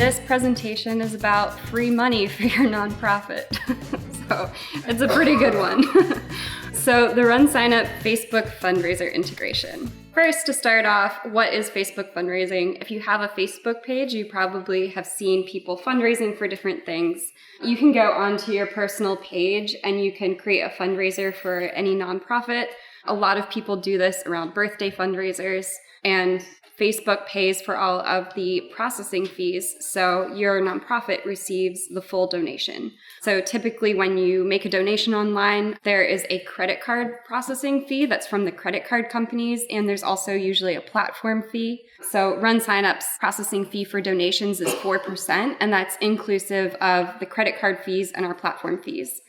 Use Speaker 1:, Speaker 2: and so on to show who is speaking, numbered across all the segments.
Speaker 1: this presentation is about free money for your nonprofit. So it's a pretty good one. So the RunSignup Facebook fundraiser integration. First, to start off, what is Facebook fundraising? If you have a Facebook page, you probably have seen people fundraising for different things. You can go onto your personal page and you can create a fundraiser for any nonprofit. A lot of people do this around birthday fundraisers, and Facebook pays for all of the processing fees, so your nonprofit receives the full donation. So typically when you make a donation online, there is a credit card processing fee that's from the credit card companies, and there's also usually a platform fee. So RunSignup's processing fee for donations is 4%, and that's inclusive of the credit card fees and our platform fees.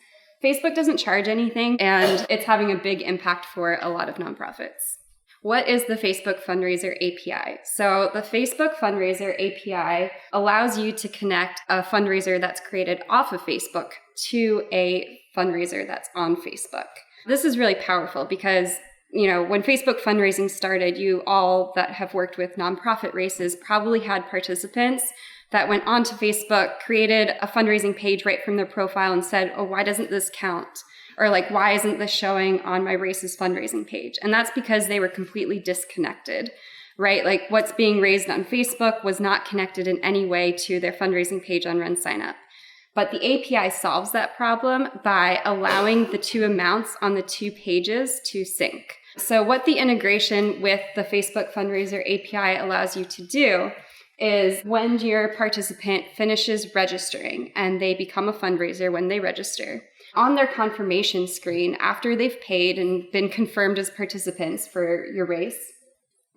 Speaker 1: Facebook doesn't charge anything, and it's having a big impact for a lot of nonprofits. What is the Facebook Fundraiser API? So the Facebook Fundraiser API allows you to connect a fundraiser that's created off of Facebook to a fundraiser that's on Facebook. This is really powerful because, when Facebook fundraising started, you all that have worked with nonprofit races probably had participants that went onto Facebook, created a fundraising page right from their profile and said, oh, why doesn't this count? Or why isn't this showing on my race's fundraising page? And that's because they were completely disconnected, right? What's being raised on Facebook was not connected in any way to their fundraising page on RunSignup. But the API solves that problem by allowing the two amounts on the two pages to sync. So what the integration with the Facebook Fundraiser API allows you to do is when your participant finishes registering and they become a fundraiser when they register, on their confirmation screen, after they've paid and been confirmed as participants for your race,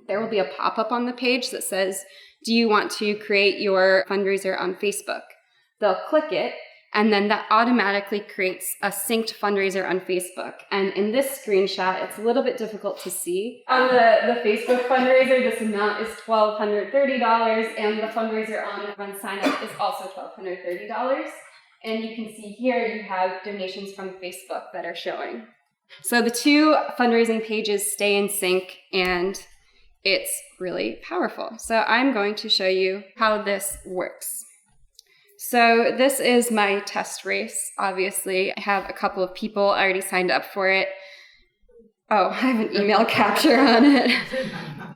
Speaker 1: there will be a pop-up on the page that says, do you want to create your fundraiser on Facebook? They'll click it, and then that automatically creates a synced fundraiser on Facebook. And in this screenshot, it's a little bit difficult to see. On the Facebook fundraiser, this amount is $1,230, and the fundraiser on RunSignup is also $1,230. And you can see here you have donations from Facebook that are showing. So the two fundraising pages stay in sync, and it's really powerful. So I'm going to show you how this works. So this is my test race. Obviously, I have a couple of people already signed up for it. Oh, I have an email capture on it.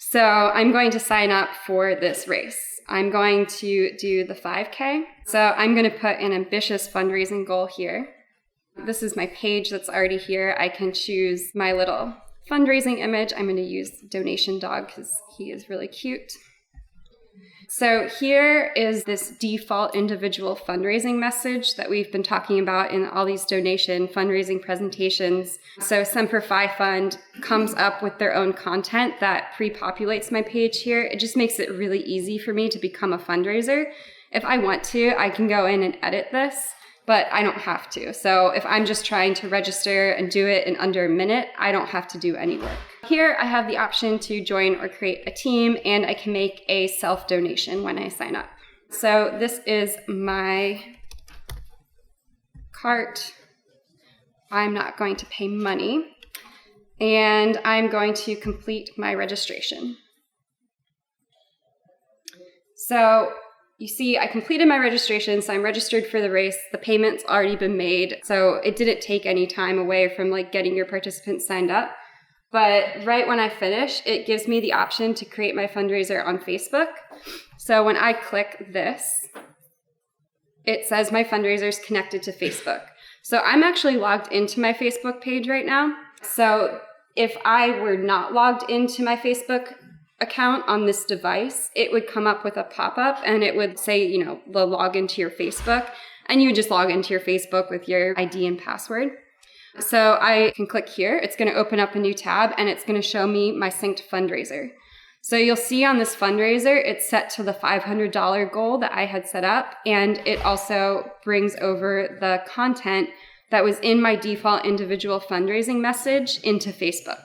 Speaker 1: So I'm going to sign up for this race. I'm going to do the 5K. So I'm going to put an ambitious fundraising goal here. This is my page that's already here. I can choose my little fundraising image. I'm going to use Donation Dog because he is really cute. So here is this default individual fundraising message that we've been talking about in all these donation fundraising presentations. So Semper Fi Fund comes up with their own content that pre-populates my page here. It just makes it really easy for me to become a fundraiser. If I want to, I can go in and edit this, but I don't have to. So if I'm just trying to register and do it in under a minute, I don't have to do any work. Here I have the option to join or create a team, and I can make a self-donation when I sign up. So this is my cart. I'm not going to pay money, and I'm going to complete my registration. So you see, I completed my registration, so I'm registered for the race. The payment's already been made, so it didn't take any time away from getting your participants signed up. But right when I finish, it gives me the option to create my fundraiser on Facebook. So when I click this, it says my fundraiser is connected to Facebook. So I'm actually logged into my Facebook page right now. So if I were not logged into my Facebook account on this device, it would come up with a pop-up and it would say, the log into your Facebook, and you would just log into your Facebook with your ID and password. So I can click here. It's going to open up a new tab, and it's going to show me my synced fundraiser. So you'll see on this fundraiser, it's set to the $500 goal that I had set up, and it also brings over the content that was in my default individual fundraising message into Facebook.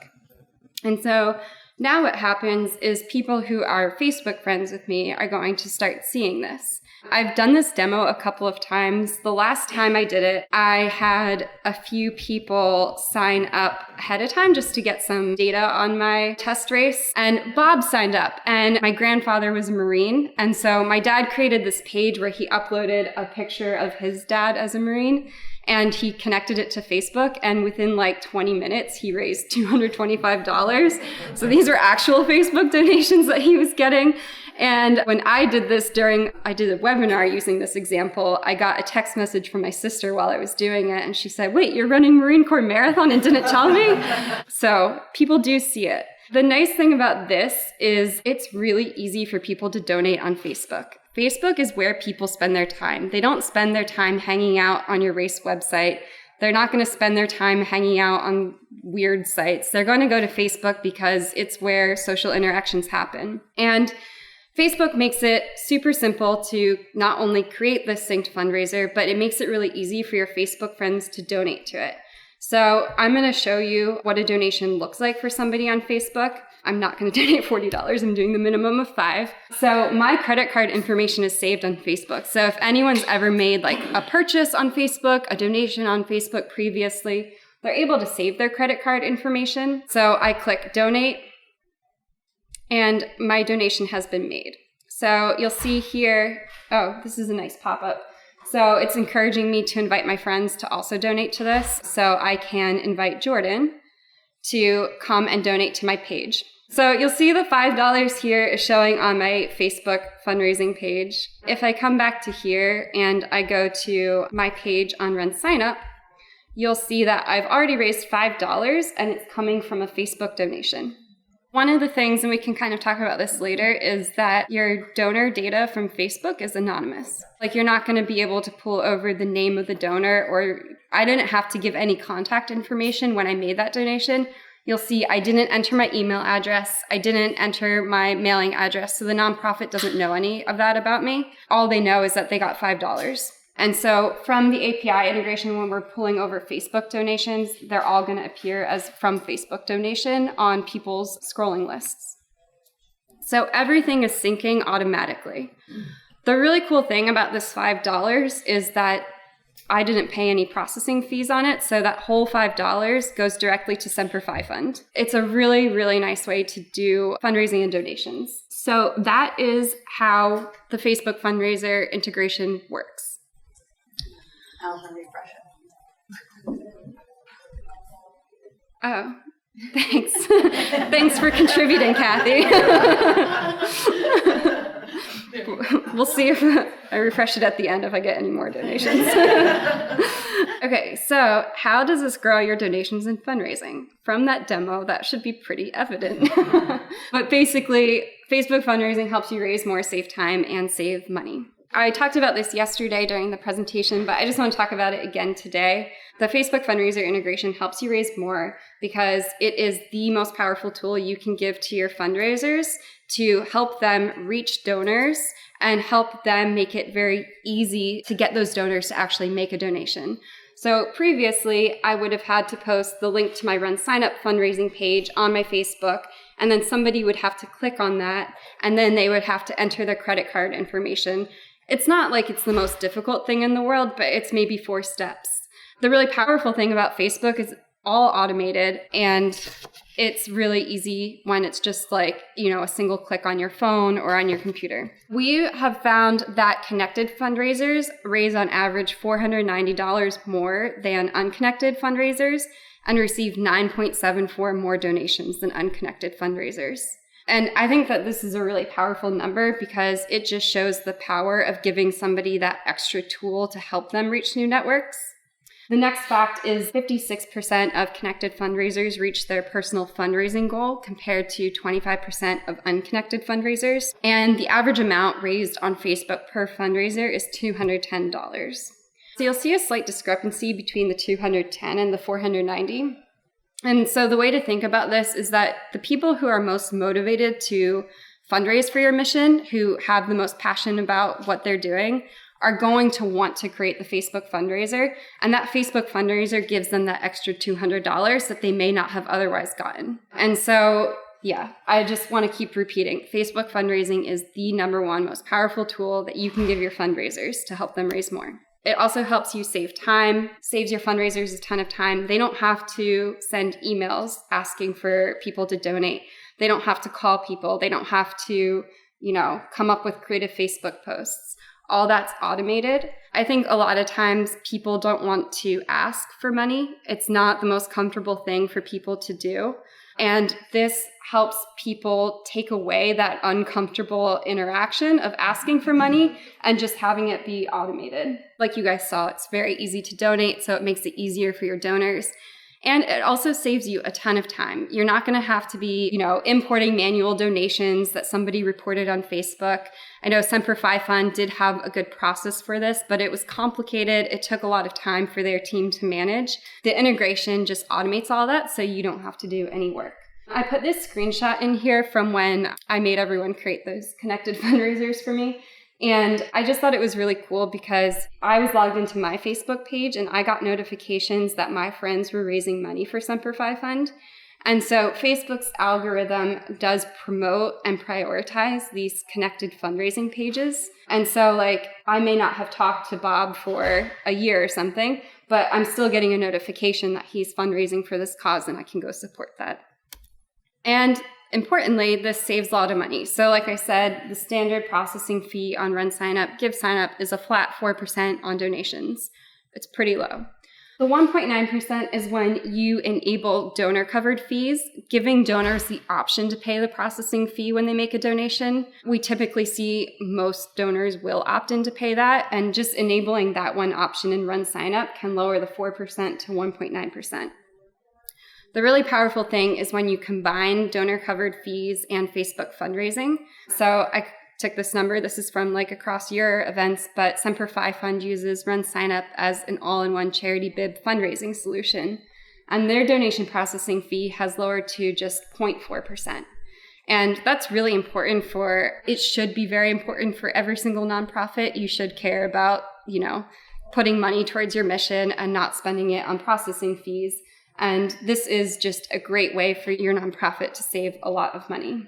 Speaker 1: And so Now what happens is people who are Facebook friends with me are going to start seeing this. I've done this demo a couple of times. The last time I did it, I had a few people sign up ahead of time just to get some data on my test race. And Bob signed up, and my grandfather was a Marine. And so my dad created this page where he uploaded a picture of his dad as a Marine, and he connected it to Facebook. And within like 20 minutes, he raised $225. So these were actual Facebook donations that he was getting. And when I did this I did a webinar using this example, I got a text message from my sister while I was doing it. And she said, wait, you're running Marine Corps Marathon and didn't tell me? So people do see it. The nice thing about this is it's really easy for people to donate on Facebook. Facebook is where people spend their time. They don't spend their time hanging out on your race website. They're not going to spend their time hanging out on weird sites. They're going to go to Facebook because it's where social interactions happen. And Facebook makes it super simple to not only create this synced fundraiser, but it makes it really easy for your Facebook friends to donate to it. So I'm going to show you what a donation looks like for somebody on Facebook. I'm not going to donate $40. I'm doing the minimum of $5. So my credit card information is saved on Facebook. So if anyone's ever made like a purchase on Facebook, a donation on Facebook previously, they're able to save their credit card information. So I click donate, and my donation has been made. So you'll see here, oh, this is a nice pop-up. So it's encouraging me to invite my friends to also donate to this. So I can invite Jordan to come and donate to my page. So you'll see the $5 here is showing on my Facebook fundraising page. If I come back to here and I go to my page on RunSignup, you'll see that I've already raised $5 and it's coming from a Facebook donation. One of the things, and we can kind of talk about this later, is that your donor data from Facebook is anonymous. Like you're not going to be able to pull over the name of the donor, or I didn't have to give any contact information when I made that donation. You'll see I didn't enter my email address. I didn't enter my mailing address. So the nonprofit doesn't know any of that about me. All they know is that they got $5. And so from the API integration, when we're pulling over Facebook donations, they're all going to appear as from Facebook donation on people's scrolling lists. So everything is syncing automatically. The really cool thing about this $5 is that I didn't pay any processing fees on it, so that whole $5 goes directly to Semper Fi Fund. It's a really, really nice way to do fundraising and donations. So that is how the Facebook fundraiser integration works.
Speaker 2: I'll refresh it.
Speaker 1: Oh, thanks. Thanks for contributing, Kathy. We'll see if I refresh it at the end if I get any more donations. Okay, so how does this grow your donations and fundraising? From that demo, that should be pretty evident. But basically, Facebook fundraising helps you raise more, save time, and save money. I talked about this yesterday during the presentation, but I just want to talk about it again today. The Facebook fundraiser integration helps you raise more because it is the most powerful tool you can give to your fundraisers to help them reach donors and help them make it very easy to get those donors to actually make a donation. So previously, I would have had to post the link to my RunSignup fundraising page on my Facebook, and then somebody would have to click on that, and then they would have to enter their credit card information. It's not like it's the most difficult thing in the world, but it's maybe 4 steps. The really powerful thing about Facebook is all automated, and it's really easy when it's just like, a single click on your phone or on your computer. We have found that connected fundraisers raise on average $490 more than unconnected fundraisers and receive 9.74 more donations than unconnected fundraisers. And I think that this is a really powerful number because it just shows the power of giving somebody that extra tool to help them reach new networks. The next fact is 56% of connected fundraisers reach their personal fundraising goal compared to 25% of unconnected fundraisers. And the average amount raised on Facebook per fundraiser is $210. So you'll see a slight discrepancy between the 210 and the 490. And so the way to think about this is that the people who are most motivated to fundraise for your mission, who have the most passion about what they're doing, are going to want to create the Facebook fundraiser. And that Facebook fundraiser gives them that extra $200 that they may not have otherwise gotten. And so yeah, I just want to keep repeating, Facebook fundraising is the number one most powerful tool that you can give your fundraisers to help them raise more. It also helps you save time, saves your fundraisers a ton of time. They don't have to send emails asking for people to donate. They don't have to call people. They don't have to, come up with creative Facebook posts. All that's automated. I think a lot of times people don't want to ask for money. It's not the most comfortable thing for people to do. And this helps people take away that uncomfortable interaction of asking for money and just having it be automated. Like you guys saw, it's very easy to donate, so it makes it easier for your donors. And it also saves you a ton of time. You're not going to have to be, importing manual donations that somebody reported on Facebook. I know Semper Fi Fund did have a good process for this, but it was complicated. It took a lot of time for their team to manage. The integration just automates all that, so you don't have to do any work. I put this screenshot in here from when I made everyone create those connected fundraisers for me. And I just thought it was really cool because I was logged into my Facebook page and I got notifications that my friends were raising money for Semper Fi Fund. And so Facebook's algorithm does promote and prioritize these connected fundraising pages. And so I may not have talked to Bob for a year or something, but I'm still getting a notification that he's fundraising for this cause and I can go support that. And importantly, this saves a lot of money. So like I said, the standard processing fee on RunSignup, GiveSignup is a flat 4% on donations. It's pretty low. The 1.9% is when you enable donor-covered fees, giving donors the option to pay the processing fee when they make a donation. We typically see most donors will opt in to pay that, and just enabling that one option in RunSignup can lower the 4% to 1.9%. The really powerful thing is when you combine donor-covered fees and Facebook fundraising. So I took this number. This is from across your events, but Semper Fi Fund uses RunSignup as an all-in-one charity bib fundraising solution. And their donation processing fee has lowered to just 0.4%. And that's really important it should be very important for every single nonprofit. You should care about, putting money towards your mission and not spending it on processing fees. And this is just a great way for your nonprofit to save a lot of money.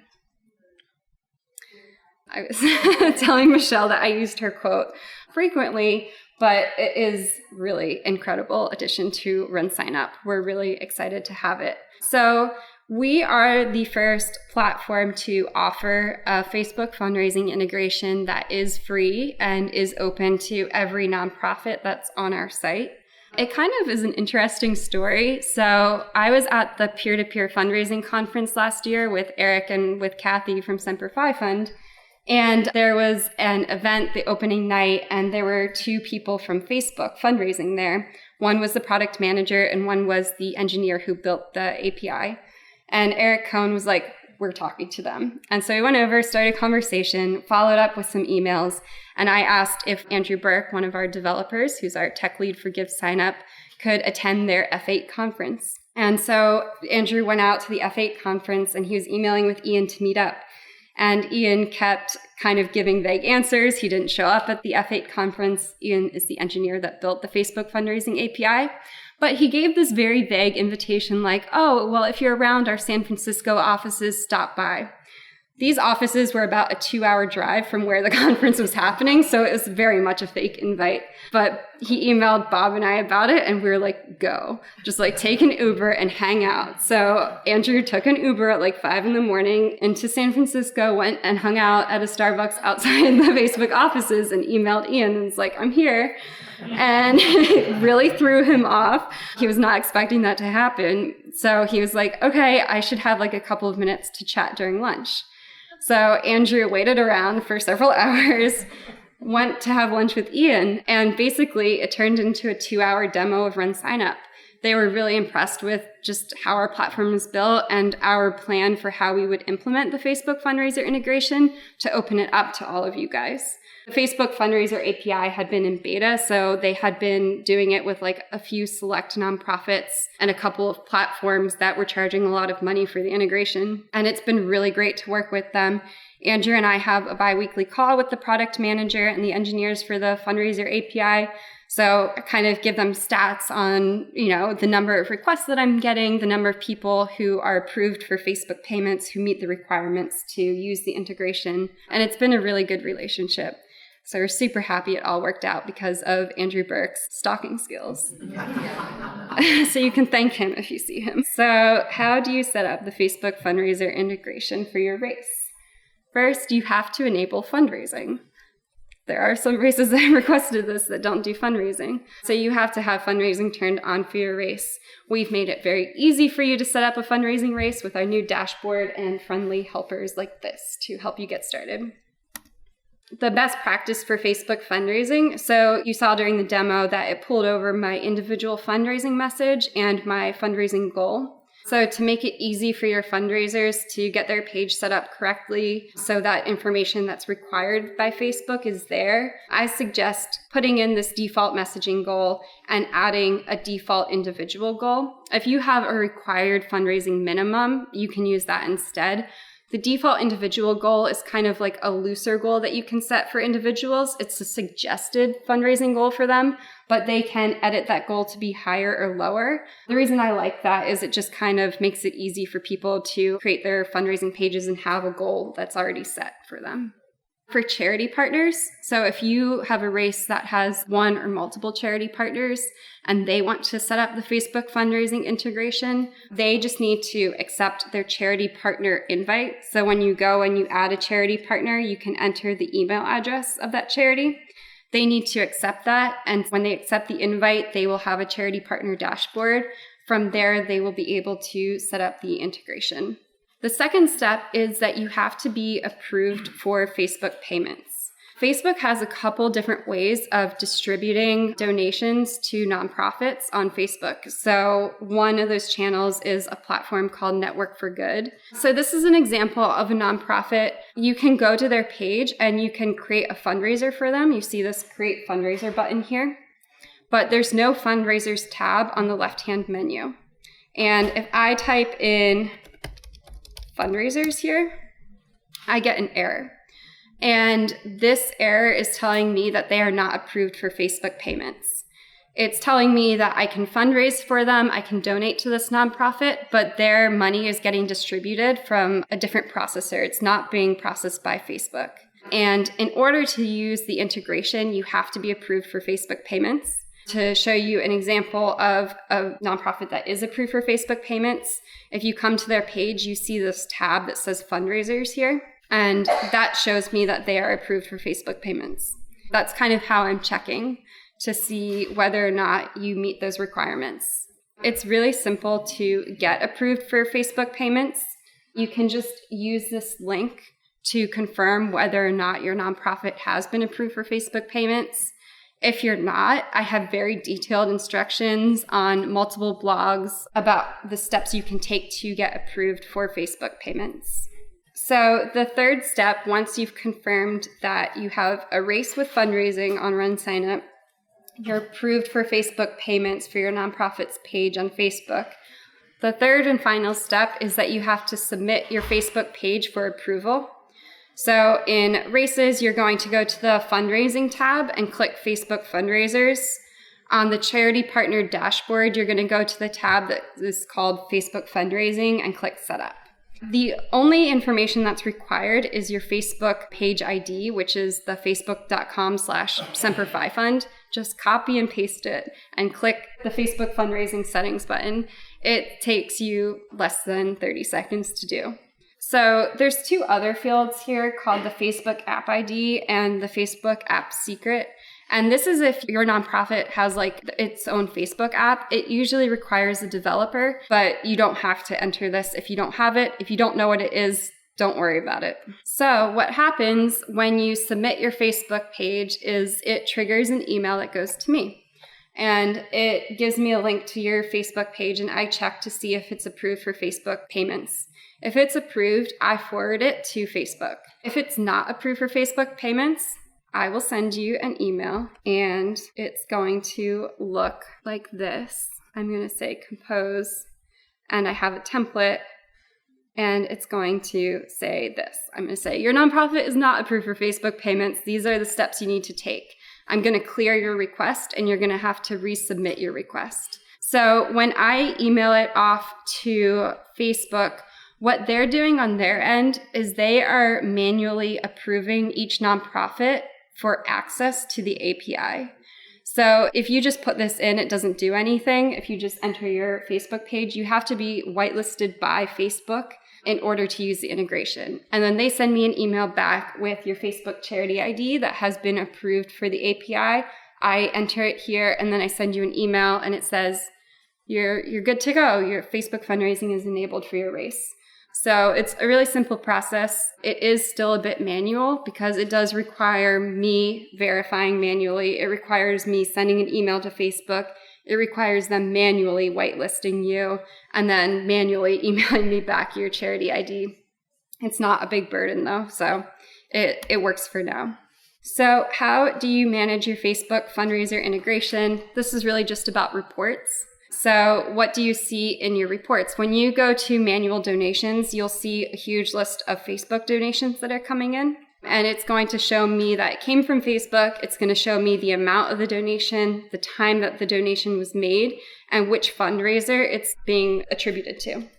Speaker 1: I was telling Michelle that I used her quote frequently, but it is really incredible addition to RunSignup. We're really excited to have it. So we are the first platform to offer a Facebook fundraising integration that is free and is open to every nonprofit that's on our site. It kind of is an interesting story. So I was at the peer-to-peer fundraising conference last year with Eric and with Kathy from Semper Fi Fund. And there was an event the opening night, and there were two people from Facebook fundraising there. One was the product manager, and one was the engineer who built the API. And Eric Cohn was like, we're talking to them. And so we went over, started a conversation, followed up with some emails, and I asked if Andrew Burke, one of our developers, who's our tech lead for GiveSignup, could attend their F8 conference. And so Andrew went out to the F8 conference, and he was emailing with Ian to meet up. And Ian kept kind of giving vague answers. He didn't show up at the F8 conference. Ian is the engineer that built the Facebook Fundraising API. But he gave this very vague invitation like, oh, well, if you're around our San Francisco offices, stop by. These offices were about a 2-hour drive from where the conference was happening, so it was very much a fake invite. But he emailed Bob and I about it, and we were like, go. Just take an Uber and hang out. So Andrew took an Uber at 5 in the morning into San Francisco, went and hung out at a Starbucks outside the Facebook offices and emailed Ian and was like, I'm here. And it really threw him off. He was not expecting that to happen. So he was like, okay, I should have a couple of minutes to chat during lunch. So Andrew waited around for several hours, went to have lunch with Ian, and basically it turned into a 2-hour demo of RunSignup. They were really impressed with just how our platform is built and our plan for how we would implement the Facebook fundraiser integration to open it up to all of you guys. The Facebook Fundraiser API had been in beta, so they had been doing it with a few select nonprofits and a couple of platforms that were charging a lot of money for the integration. And it's been really great to work with them. Andrew and I have a bi-weekly call with the product manager and the engineers for the Fundraiser API. So I kind of give them stats on, the number of requests that I'm getting, the number of people who are approved for Facebook payments, who meet the requirements to use the integration. And it's been a really good relationship. So we're super happy it all worked out because of Andrew Burke's stalking skills. So you can thank him if you see him. So how do you set up the Facebook fundraiser integration for your race? First, you have to enable fundraising. There are some races that have requested this that don't do fundraising. So you have to have fundraising turned on for your race. We've made it very easy for you to set up a fundraising race with our new dashboard and friendly helpers like this to help you get started. The best practice for Facebook fundraising. So you saw during the demo that it pulled over my individual fundraising message and my fundraising goal. So to make it easy for your fundraisers to get their page set up correctly so that information that's required by Facebook is there, I suggest putting in this default messaging goal and adding a default individual goal. If you have a required fundraising minimum, you can use that instead. The default individual goal is kind of like a looser goal that you can set for individuals. It's a suggested fundraising goal for them, but they can edit that goal to be higher or lower. The reason I like that is it just kind of makes it easy for people to create their fundraising pages and have a goal that's already set for them. For charity partners, so if you have a race that has one or multiple charity partners and they want to set up the Facebook fundraising integration, they just need to accept their charity partner invite. So when you go and you add a charity partner, you can enter the email address of that charity. They need to accept that, and when they accept the invite, they will have a charity partner dashboard. From there, they will be able to set up the integration. The second step is that you have to be approved for Facebook payments. Facebook has a couple different ways of distributing donations to nonprofits on Facebook. So one of those channels is a platform called Network for Good. So this is an example of a nonprofit. You can go to their page and you can create a fundraiser for them. You see this Create Fundraiser button here, but there's no Fundraisers tab on the left-hand menu. And if I type in fundraisers here, I get an error. And this error is telling me that they are not approved for Facebook payments. It's telling me that I can fundraise for them, I can donate to this nonprofit, but their money is getting distributed from a different processor. It's not being processed by Facebook. And in order to use the integration, you have to be approved for Facebook payments. To show you an example of a nonprofit that is approved for Facebook payments, if you come to their page, you see this tab that says Fundraisers here, and that shows me that they are approved for Facebook payments. That's kind of how I'm checking to see whether or not you meet those requirements. It's really simple to get approved for Facebook payments. You can just use this link to confirm whether or not your nonprofit has been approved for Facebook payments. If you're not, I have very detailed instructions on multiple blogs about the steps you can take to get approved for Facebook payments. So the third step, once you've confirmed that you have a race with fundraising on RunSignup, you're approved for Facebook payments for your nonprofit's page on Facebook. The third and final step is that you have to submit your Facebook page for approval. So in races, you're going to go to the fundraising tab and click Facebook fundraisers. On the charity partner dashboard, you're going to go to the tab that is called Facebook fundraising and click setup. The only information that's required is your Facebook page ID, which is the facebook.com/SemperFiFund. Just copy and paste it and click the Facebook fundraising settings button. It takes you less than 30 seconds to do. So there's two other fields here called the Facebook app ID and the Facebook app secret. And this is if your nonprofit has like its own Facebook app. It usually requires a developer, but you don't have to enter this if you don't have it. If you don't know what it is, don't worry about it. So what happens when you submit your Facebook page is it triggers an email that goes to me. And it gives me a link to your Facebook page, and I check to see if it's approved for Facebook payments. If it's approved, I forward it to Facebook. If it's not approved for Facebook payments, I will send you an email, and it's going to look like this. I'm going to say compose, and I have a template, and it's going to say this. I'm going to say, your nonprofit is not approved for Facebook payments. These are the steps you need to take. I'm going to clear your request and you're going to have to resubmit your request. So when I email it off to Facebook, what they're doing on their end is they are manually approving each nonprofit for access to the API. So if you just put this in, it doesn't do anything. If you just enter your Facebook page, you have to be whitelisted by Facebook in order to use the integration. And then they send me an email back with your Facebook charity ID that has been approved for the API. I enter it here and then I send you an email and it says, you're good to go. Your Facebook fundraising is enabled for your race. So it's a really simple process. It is still a bit manual because it does require me verifying manually. It requires me sending an email to Facebook. It requires them manually whitelisting you and then manually emailing me back your charity ID. It's not a big burden though, so it works for now. So how do you manage your Facebook fundraiser integration? This is really just about reports. So what do you see in your reports? When you go to manual donations, you'll see a huge list of Facebook donations that are coming in. And it's going to show me that it came from Facebook. It's going to show me the amount of the donation, the time that the donation was made, and which fundraiser it's being attributed to.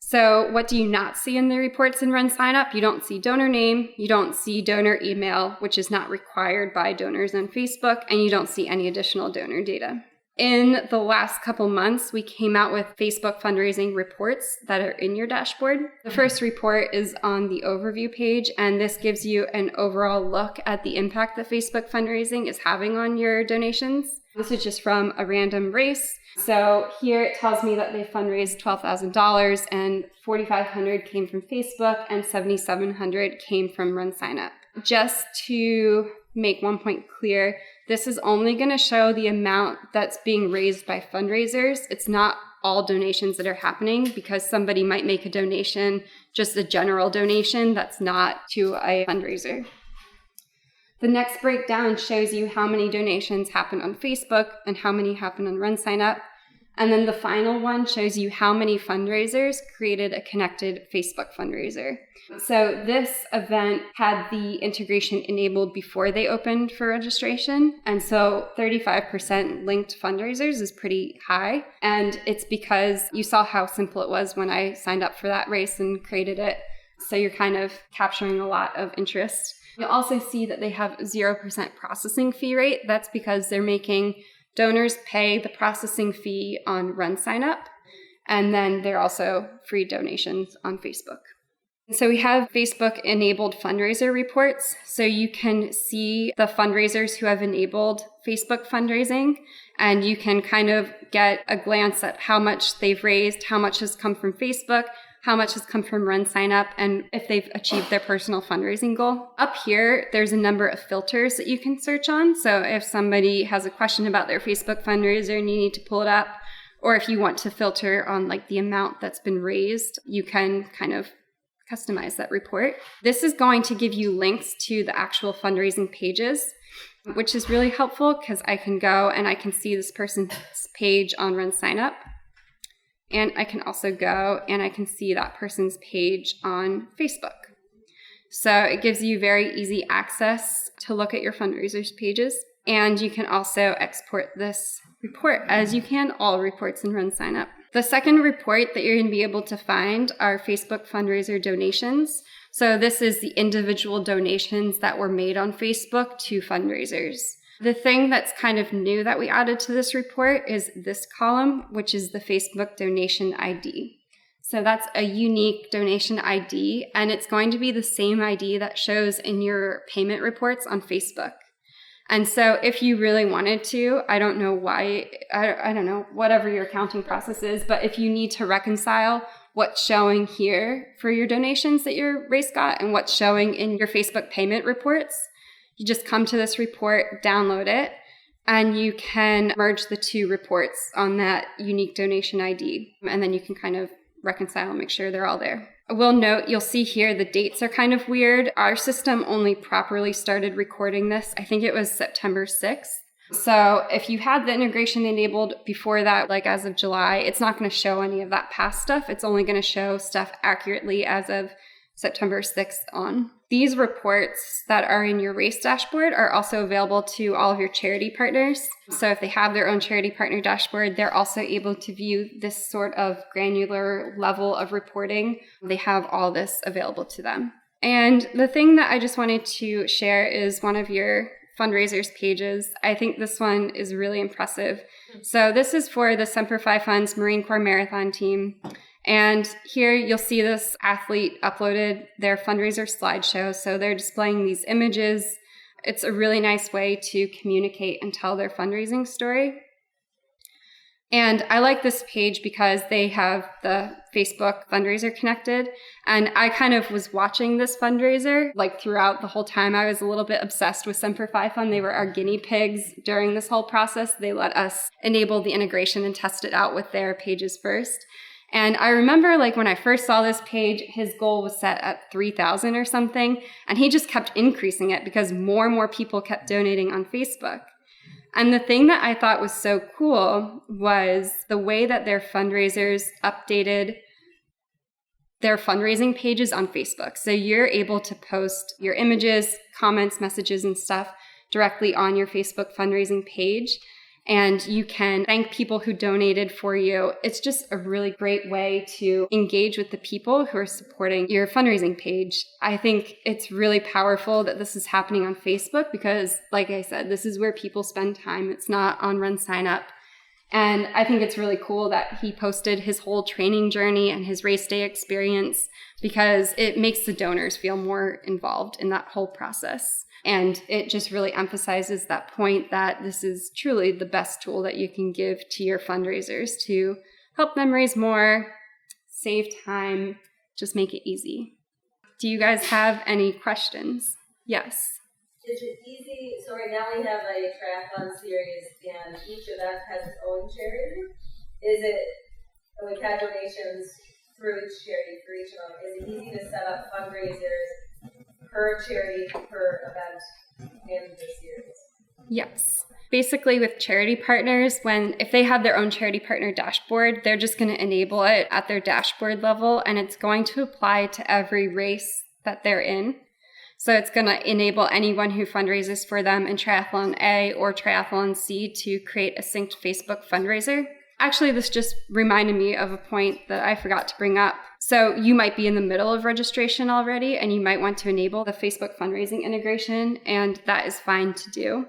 Speaker 1: So what do you not see in the reports in RunSignup? You don't see donor name, you don't see donor email, which is not required by donors on Facebook, and you don't see any additional donor data. In the last couple months, we came out with Facebook fundraising reports that are in your dashboard. The first report is on the overview page, and this gives you an overall look at the impact that Facebook fundraising is having on your donations. This is just from a random race. So here it tells me that they fundraised $12,000 and $4,500 came from Facebook and $7,700 came from RunSignup. Just to make one point clear, this is only going to show the amount that's being raised by fundraisers. It's not all donations that are happening because somebody might make a donation, just a general donation that's not to a fundraiser. The next breakdown shows you how many donations happen on Facebook and how many happen on RunSignup. And then the final one shows you how many fundraisers created a connected Facebook fundraiser. So this event had the integration enabled before they opened for registration. And so 35% linked fundraisers is pretty high. And it's because you saw how simple it was when I signed up for that race and created it. So you're kind of capturing a lot of interest. You'll also see that they have 0% processing fee rate. That's because they're making donors pay the processing fee on RunSignup, and then they're also free donations on Facebook. So we have Facebook enabled fundraiser reports. So you can see the fundraisers who have enabled Facebook fundraising, and you can kind of get a glance at how much they've raised, how much has come from Facebook, how much has come from RunSignup, and if they've achieved their personal fundraising goal. Up here, there's a number of filters that you can search on. So if somebody has a question about their Facebook fundraiser and you need to pull it up, or if you want to filter on like the amount that's been raised, you can kind of customize that report. This is going to give you links to the actual fundraising pages, which is really helpful because I can go and I can see this person's page on RunSignup. And I can also go and I can see that person's page on Facebook. So it gives you very easy access to look at your fundraisers pages. And you can also export this report, as you can all reports in RunSignup. The second report that you're going to be able to find are Facebook fundraiser donations. So this is the individual donations that were made on Facebook to fundraisers. The thing that's kind of new that we added to this report is this column, which is the Facebook donation ID. So that's a unique donation ID, and it's going to be the same ID that shows in your payment reports on Facebook. And so if you really wanted to, I don't know why, I don't know, whatever your accounting process is, but if you need to reconcile what's showing here for your donations that your race got and what's showing in your Facebook payment reports, you just come to this report, download it, and you can merge the two reports on that unique donation ID. And then you can kind of reconcile and make sure they're all there. I will note, you'll see here the dates are kind of weird. Our system only properly started recording this, I think it was September 6th. So if you had the integration enabled before that, like as of July, it's not going to show any of that past stuff. It's only going to show stuff accurately as of September 6th on. These reports that are in your race dashboard are also available to all of your charity partners. So if they have their own charity partner dashboard, they're also able to view this sort of granular level of reporting. They have all this available to them. And the thing that I just wanted to share is one of your fundraisers pages. I think this one is really impressive. So this is for the Semper Fi Fund's Marine Corps Marathon team. And here you'll see this athlete uploaded their fundraiser slideshow. So they're displaying these images. It's a really nice way to communicate and tell their fundraising story. And I like this page because they have the Facebook fundraiser connected. And I kind of was watching this fundraiser like throughout the whole time. I was a little bit obsessed with Semper Fi Fund. They were our guinea pigs during this whole process. They let us enable the integration and test it out with their pages first. And I remember like when I first saw this page, his goal was set at 3,000 or something. And he just kept increasing it because more and more people kept donating on Facebook. And the thing that I thought was so cool was the way that their fundraisers updated their fundraising pages on Facebook. So you're able to post your images, comments, messages, and stuff directly on your Facebook fundraising page. And you can thank people who donated for you. It's just a really great way to engage with the people who are supporting your fundraising page. I think it's really powerful that this is happening on Facebook because, like I said, this is where people spend time. It's not on RunSignup. And I think it's really cool that he posted his whole training journey and his race day experience because it makes the donors feel more involved in that whole process. And it just really emphasizes that point that this is truly the best tool that you can give to your fundraisers to help them raise more, save time, just make it easy. Do you guys have any questions? Yes.
Speaker 3: Is it easy? So right now we have a triathlon series and each event has its own charity. Is it, and we've had donations through each charity for each of them, is it easy to set up fundraisers per charity, per event in the series?
Speaker 1: Yes. Basically with charity partners, if they have their own charity partner dashboard, they're just going to enable it at their dashboard level and it's going to apply to every race that they're in. So it's going to enable anyone who fundraises for them in Triathlon A or Triathlon C to create a synced Facebook fundraiser. Actually, this just reminded me of a point that I forgot to bring up. So you might be in the middle of registration already and you might want to enable the Facebook fundraising integration, and that is fine to do.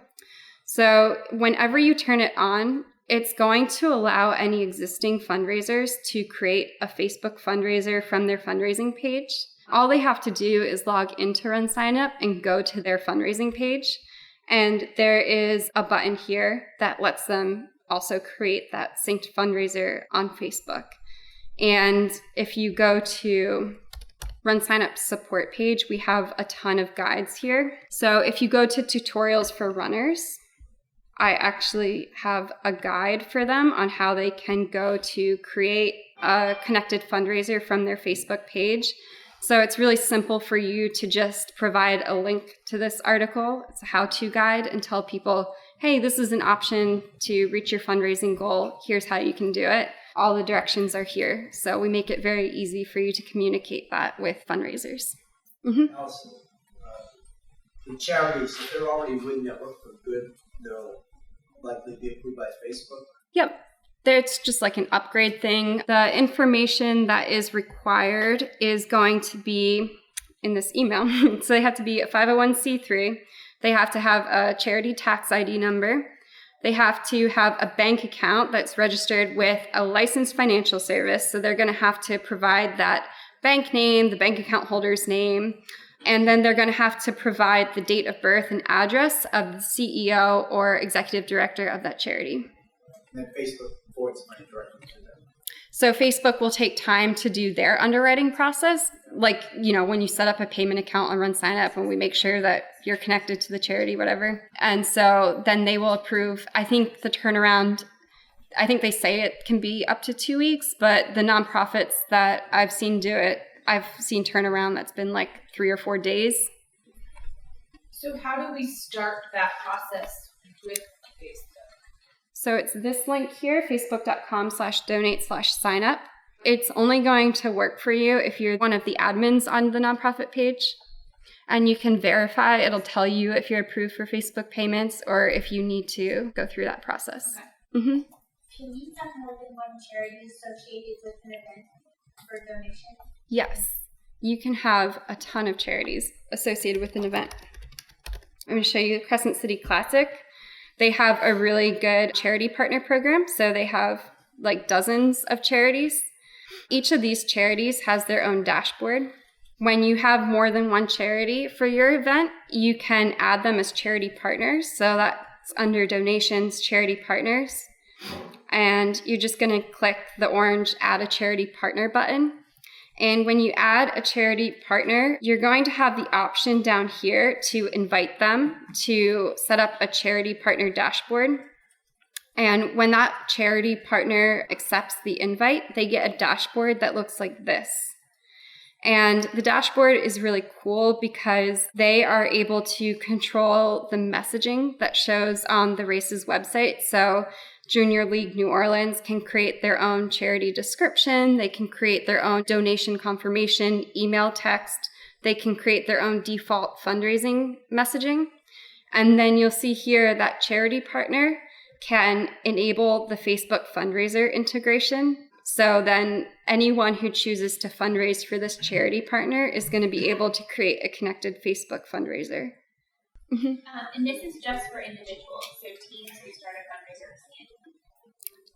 Speaker 1: So whenever you turn it on, it's going to allow any existing fundraisers to create a Facebook fundraiser from their fundraising page. All they have to do is log into RunSignup and go to their fundraising page. And there is a button here that lets them also create that synced fundraiser on Facebook. And if you go to RunSignup's support page, we have a ton of guides here. So if you go to tutorials for runners, I actually have a guide for them on how they can go to create a connected fundraiser from their Facebook page. So it's really simple for you to just provide a link to this article. It's a how-to guide and tell people, hey, this is an option to reach your fundraising goal. Here's how you can do it. All the directions are here. So we make it very easy for you to communicate that with fundraisers. Mm-hmm.
Speaker 4: Also, the charities, if they're already with Network for Good, they'll likely be approved by Facebook.
Speaker 1: Yep. It's just like an upgrade thing. The information that is required is going to be in this email. So they have to be a 501c3. They have to have a charity tax ID number. They have to have a bank account that's registered with a licensed financial service. So they're going to have to provide that bank name, the bank account holder's name, and then they're going to have to provide the date of birth and address of the CEO or executive director of that charity.
Speaker 4: And then Facebook forwards money directly to them.
Speaker 1: So Facebook will take time to do their underwriting process. Like, when you set up a payment account on RunSignup and we make sure that you're connected to the charity, whatever. And so then they will approve. I think the turnaround, I think they say it can be up to 2 weeks, but the nonprofits that I've seen do it, I've seen turnaround that's been like 3 or 4 days.
Speaker 5: So how do we start that process with Facebook?
Speaker 1: So it's this link here, facebook.com/donate/signup. It's only going to work for you if you're one of the admins on the nonprofit page. And you can verify, it'll tell you if you're approved for Facebook payments or if you need to go through that process.
Speaker 6: Okay. Can you have more than one charity associated with an event for donation?
Speaker 1: Yes, you can have a ton of charities associated with an event. I'm going to show you Crescent City Classic. They have a really good charity partner program. So they have like dozens of charities. Each of these charities has their own dashboard. When you have more than one charity for your event, you can add them as charity partners. So that's under donations, charity partners. And you're just going to click the orange add a charity partner button. And when you add a charity partner, you're going to have the option down here to invite them to set up a charity partner dashboard. And when that charity partner accepts the invite, they get a dashboard that looks like this. And the dashboard is really cool because they are able to control the messaging that shows on the race's website. So Junior League New Orleans can create their own charity description. They can create their own donation confirmation email text. They can create their own default fundraising messaging. And then you'll see here that charity partner can enable the Facebook fundraiser integration. So then anyone who chooses to fundraise for this charity partner is going to be able to create a connected Facebook fundraiser.
Speaker 6: And this is just for individuals, so teams who start a fundraiser can't.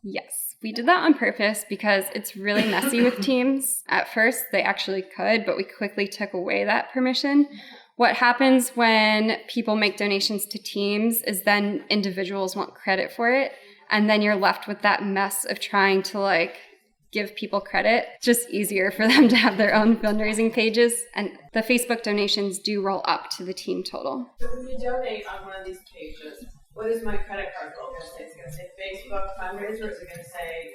Speaker 1: Yes, we did that on purpose because it's really messy with teams. At first, they actually could, but we quickly took away that permission. What happens when people make donations to teams is then individuals want credit for it, and then you're left with that mess of trying to give people credit. It's just easier for them to have their own fundraising pages, and the Facebook donations do roll up to the team total.
Speaker 2: So when you donate on one of these pages, what is my credit card bill going to say? It's going to say Facebook fundraiser, or is it going to say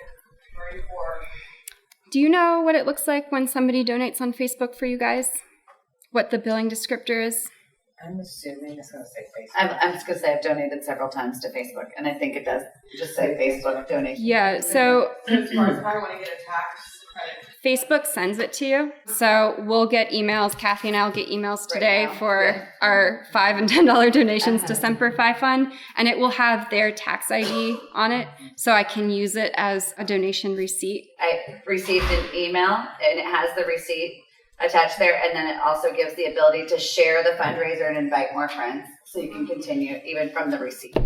Speaker 2: Marine Corps?
Speaker 1: Do you know what it looks like when somebody donates on Facebook for you guys? What the billing descriptor is?
Speaker 7: I'm assuming it's going to say Facebook. I'm just going to say I've donated several times to Facebook, and I think it does just say Facebook donation.
Speaker 1: Yeah, so
Speaker 2: As far as if I want to get a tax credit.
Speaker 1: Facebook sends it to you. So we'll get emails. Kathy and I will get emails today for our $5 and $10 donations to Semper Fi Fund, and it will have their tax ID on it, so I can use it as a donation receipt.
Speaker 7: I received an email, and it has the receipt attached there, and then it also gives the ability to share the fundraiser and invite more friends, so you can continue even from the receipt.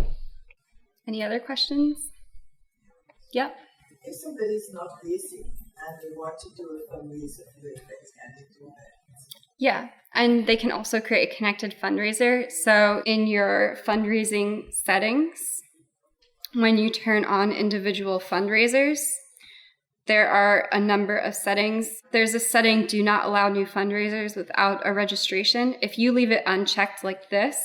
Speaker 1: Any other questions? Yep.
Speaker 8: If somebody is not busy and they want to do a fundraiser for their friends, can they do that?
Speaker 1: Yeah, and they can also create a connected fundraiser. So in your fundraising settings, when you turn on individual fundraisers, there are a number of settings. There's a setting, do not allow new fundraisers without a registration. If you leave it unchecked like this,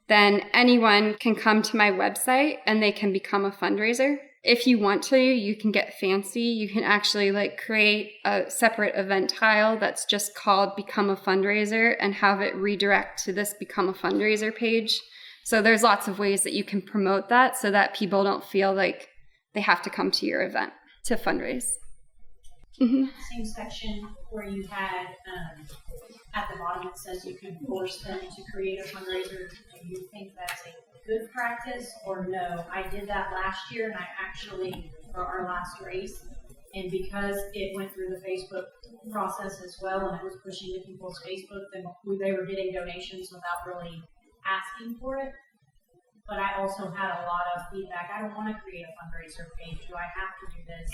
Speaker 1: then anyone can come to my website and they can become a fundraiser. If you want to, you can get fancy. You can actually create a separate event tile that's just called Become a Fundraiser and have it redirect to this Become a Fundraiser page. So there's lots of ways that you can promote that so that people don't feel like they have to come to your event to fundraise.
Speaker 9: Same section where you had at the bottom it says you can force them to create a fundraiser. Do you think that's a good practice or no? I did that last year, and I actually, for our last race, and because it went through the Facebook process as well, and it was pushing to people's Facebook, then they were getting donations without really asking for it. But I also had a lot of feedback. I don't want to create a fundraiser page. Do I have to do this?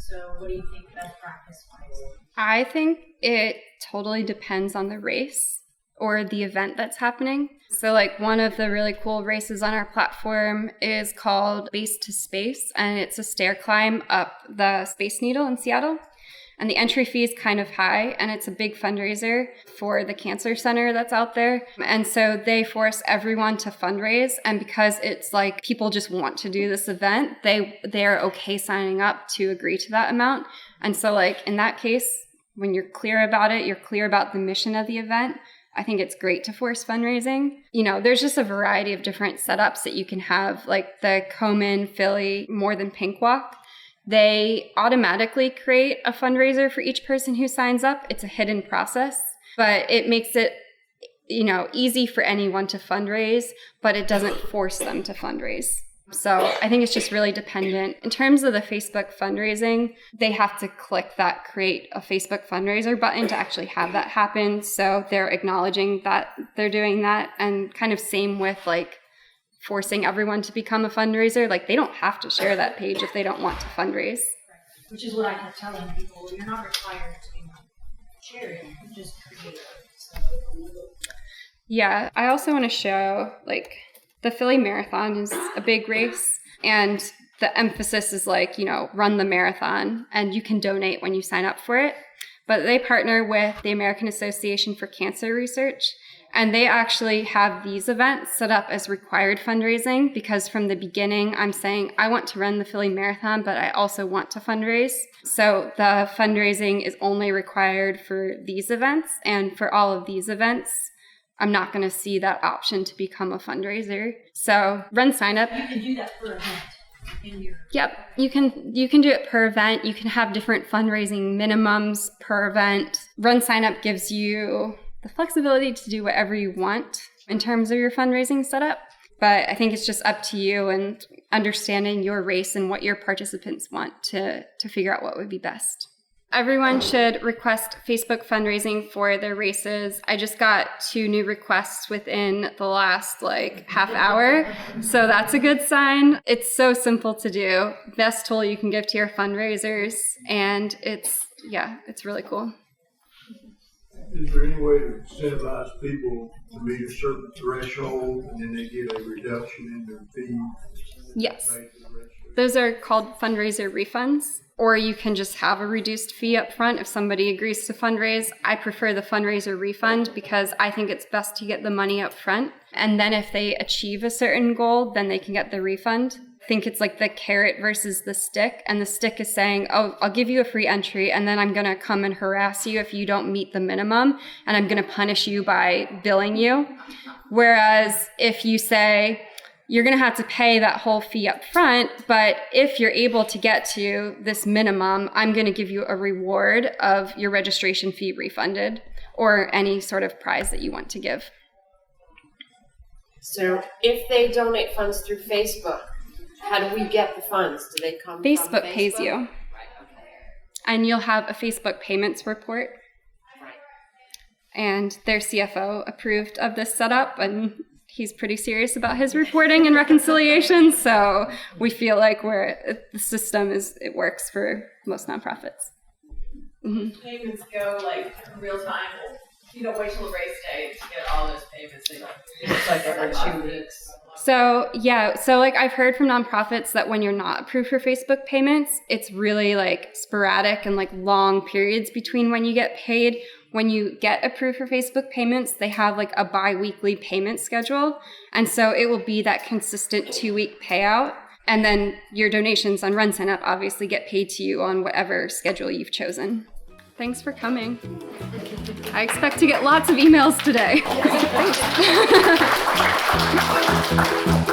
Speaker 9: So what do you think best practice-wise?
Speaker 1: I think it totally depends on the race or the event that's happening. So one of the really cool races on our platform is called Base to Space, and it's a stair climb up the Space Needle in Seattle. And the entry fee is kind of high, and it's a big fundraiser for the cancer center that's out there. And so they force everyone to fundraise. And because it's people just want to do this event, they're okay signing up to agree to that amount. And so in that case, when you're clear about it, you're clear about the mission of the event, I think it's great to force fundraising. There's just a variety of different setups that you can have, like the Komen Philly More Than Pink Walk. they automatically create a fundraiser for each person who signs up. It's a hidden process, but it makes it, easy for anyone to fundraise, but it doesn't force them to fundraise. So I think it's just really dependent. In terms of the Facebook fundraising, they have to click that create a Facebook fundraiser button to actually have that happen. So they're acknowledging that they're doing that, and kind of same with like forcing everyone to become a fundraiser. Like they don't have to share that page if they don't want to fundraise.
Speaker 9: Which is what I kept telling people, you're not required to be a charity, you just create it. So.
Speaker 1: Yeah, I also want to show like the Philly Marathon is a big race, and the emphasis is like, run the marathon, and you can donate when you sign up for it. But they partner with the American Association for Cancer Research, and they actually have these events set up as required fundraising, because from the beginning, I'm saying I want to run the Philly Marathon, but I also want to fundraise. So the fundraising is only required for these events, and for all of these events, I'm not going to see that option to become a fundraiser. So RunSignup.
Speaker 9: You can do that per event in your.
Speaker 1: Yep, you can do it per event. You can have different fundraising minimums per event. RunSignup gives you the flexibility to do whatever you want in terms of your fundraising setup. But I think it's just up to you and understanding your race and what your participants want to figure out what would be best. Everyone should request Facebook fundraising for their races. I just got 2 new requests within the last half hour, so that's a good sign. It's so simple to do. Best tool you can give to your fundraisers, and it's really cool.
Speaker 10: Is there any way to incentivize people to meet a certain threshold and then they get a reduction in their fee?
Speaker 1: Yes. Those are called Fundraiser Refunds. Or you can just have a reduced fee up front if somebody agrees to fundraise. I prefer the fundraiser refund because I think it's best to get the money up front. And then if they achieve a certain goal, then they can get the refund. I think it's like the carrot versus the stick. And the stick is saying, oh, I'll give you a free entry, and then I'm going to come and harass you if you don't meet the minimum, and I'm going to punish you by billing you. Whereas if you say, you're going to have to pay that whole fee up front, but if you're able to get to this minimum, I'm going to give you a reward of your registration fee refunded, or any sort of prize that you want to give.
Speaker 11: So if they donate funds through Facebook, how do we get the funds? Do they come from Facebook?
Speaker 1: Facebook pays you. And you'll have a Facebook payments report. And their CFO approved of this setup, and he's pretty serious about his reporting and reconciliation, so we feel like the system it works for most nonprofits. Mm-hmm.
Speaker 2: Payments go real time. You don't wait till the race day to get all those payments. It's every 2 weeks.
Speaker 1: So I've heard from nonprofits that when you're not approved for Facebook payments, it's really sporadic and long periods between when you get paid. When you get approved for Facebook payments, they have a bi-weekly payment schedule. And so it will be that consistent 2-week payout. And then your donations on RunSignup obviously get paid to you on whatever schedule you've chosen. Thanks for coming. I expect to get lots of emails today. Thanks.